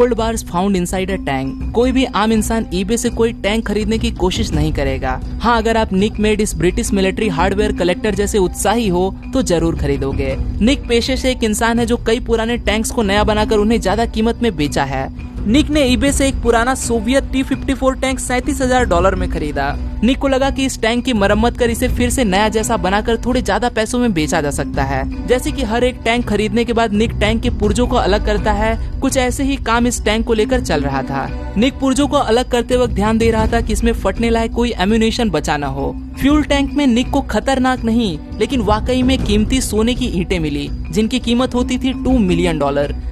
Gold bars found inside a tank. कोई भी आम इंसान ईबे से कोई टैंक खरीदने की कोशिश नहीं करेगा। हाँ, अगर आप निक मेड इस ब्रिटिश मिलिट्री हार्डवेयर कलेक्टर जैसे उत्साही हो तो जरूर खरीदोगे। निक पेशे से एक इंसान है जो कई पुराने टैंक्स को नया बनाकर उन्हें ज्यादा कीमत में बेचा है। निक ने ईबे से एक पुराना सोवियत T-54 टैंक $37,000 में खरीदा। निक को लगा कि इस टैंक की मरम्मत कर इसे फिर से नया जैसा बनाकर थोड़े ज्यादा पैसों में बेचा जा सकता है। जैसे कि हर एक टैंक खरीदने के बाद निक टैंक के पुर्जों को अलग करता है, कुछ ऐसे ही काम इस टैंक को लेकर चल रहा था। निक पुर्जों को अलग करते वक्त ध्यान दे रहा था कि इसमें फटने लायक कोई एम्यूनेशन बचा न हो। फ्यूल टैंक में निक को खतरनाक नहीं लेकिन वाकई में कीमती सोने की ईंटें मिली, जिनकी कीमत होती थी $2 मिलियन।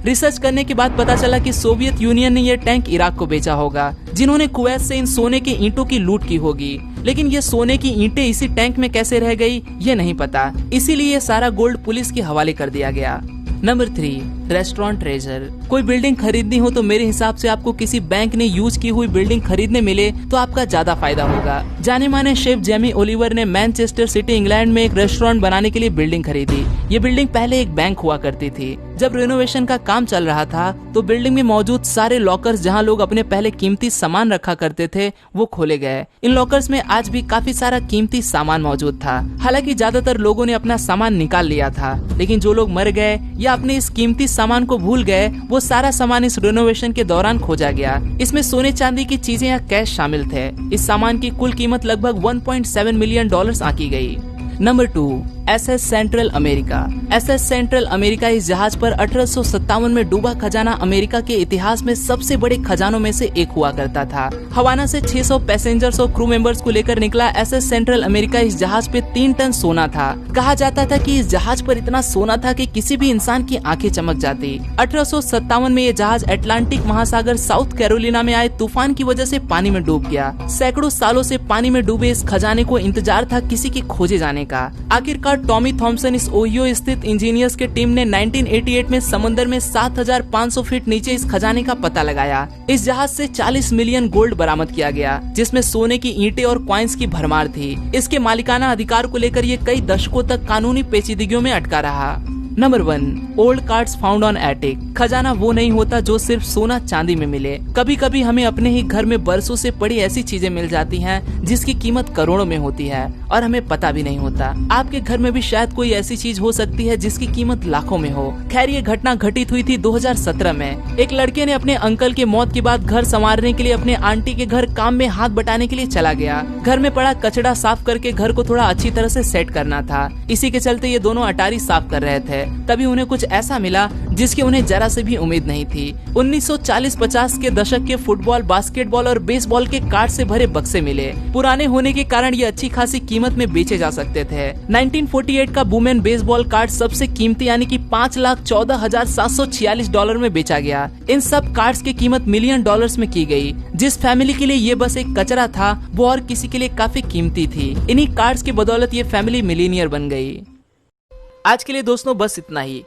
रिसर्च करने के बाद पता चला कि सोवियत यूनियन ने यह टैंक इराक को बेचा होगा, जिन्होंने कुवैत से इन सोने के ईंटों की लूट की होगी। लेकिन ये सोने की ईंटें इसी टैंक में कैसे रह गई ये नहीं पता, इसीलिए ये सारा गोल्ड पुलिस के हवाले कर दिया गया। Number 3, restaurant treasure. कोई बिल्डिंग खरीदनी हो तो मेरे हिसाब से आपको किसी बैंक ने यूज की हुई बिल्डिंग खरीदने मिले तो आपका ज्यादा फायदा होगा। जाने माने शेफ जेमी ओलिवर ने मैनचेस्टर सिटी इंग्लैंड में एक रेस्टोरेंट बनाने के लिए बिल्डिंग खरीदी। ये बिल्डिंग पहले एक बैंक हुआ करती थी। जब रेनोवेशन का काम चल रहा था तो बिल्डिंग में मौजूद सारे लॉकर्स जहां लोग अपने पहले कीमती सामान रखा करते थे वो खोले गए। इन लॉकर्स में आज भी काफी सारा कीमती सामान मौजूद था। हालांकि ज्यादातर लोगों ने अपना सामान निकाल लिया था, लेकिन जो लोग मर गए या अपने इस कीमती सामान को भूल गए वो सारा सामान इस रेनोवेशन के दौरान खोजा गया। इसमें सोने चांदी की चीजें या कैश शामिल थे। इस सामान की कुल कीमत लगभग $1.7 मिलियन आंकी गई। Number 2, SS central America. SS central America इस जहाज पर 1857 में डूबा खजाना अमेरिका के इतिहास में सबसे बड़े खजानों में से एक हुआ करता था। हवाना से 600 पैसेंजर्स और क्रू मेंबर्स को लेकर निकला SS सेंट्रल अमेरिका इस जहाज पे 3 टन सोना था। कहा जाता था कि इस जहाज पर इतना सोना था कि किसी भी इंसान की आंखें चमक जाती। 1857 में ये जहाज अटलांटिक महासागर साउथ कैरोलिना में आए तूफान की वजह से पानी में डूब गया। सैकड़ों सालों से पानी में डूबे इस खजाने को इंतजार था किसी के खोजे जाने का। आखिरकार टॉमी थॉमसन इस ओहियो स्थित इंजीनियर्स के टीम ने 1988 में समुद्र में 7,500 फीट नीचे इस खजाने का पता लगाया। इस जहाज से 40 मिलियन गोल्ड बरामद किया गया, जिसमें सोने की ईंटें और कॉइन्स की भरमार थी। इसके मालिकाना अधिकार को लेकर ये कई दशकों तक कानूनी पेचीदगियों में अटका रहा। Number 1, old cards found on attic. खजाना वो नहीं होता जो सिर्फ सोना चांदी में मिले। कभी कभी हमें अपने ही घर में बरसों से पड़ी ऐसी चीजें मिल जाती हैं जिसकी कीमत करोड़ों में होती है और हमें पता भी नहीं होता। आपके घर में भी शायद कोई ऐसी चीज हो सकती है जिसकी कीमत लाखों में हो। खैर, ये घटना घटित हुई थी 2017 में। एक लड़के ने अपने अंकल के मौत के बाद घर संवारने के लिए अपने आंटी के घर काम में हाथ बटाने के लिए चला गया। घर में पड़ा कचड़ा साफ करके घर को थोड़ा अच्छी तरह से सेट करना था। इसी के चलते ये दोनों अटारी साफ कर रहे थे। तभी उन्हें कुछ ऐसा मिला जिसकी उन्हें जरा से भी उम्मीद नहीं थी। 1940-50 के दशक के फुटबॉल, बास्केटबॉल और बेसबॉल के कार्ड से भरे बक्से मिले। पुराने होने के कारण ये अच्छी खासी कीमत में बेचे जा सकते थे। 1948 का वुमेन बेसबॉल कार्ड सबसे कीमती यानी कि $5,14,746 में बेचा गया। इन सब कार्ड्स की कीमत मिलियन डॉलर्स में की गई। जिस फैमिली के लिए ये बस एक कचरा था वो और किसी के लिए काफी कीमती थी। इन्हीं कार्ड्स की बदौलत ये फैमिली मिलीनियर बन गई। आज के लिए दोस्तों बस इतना ही।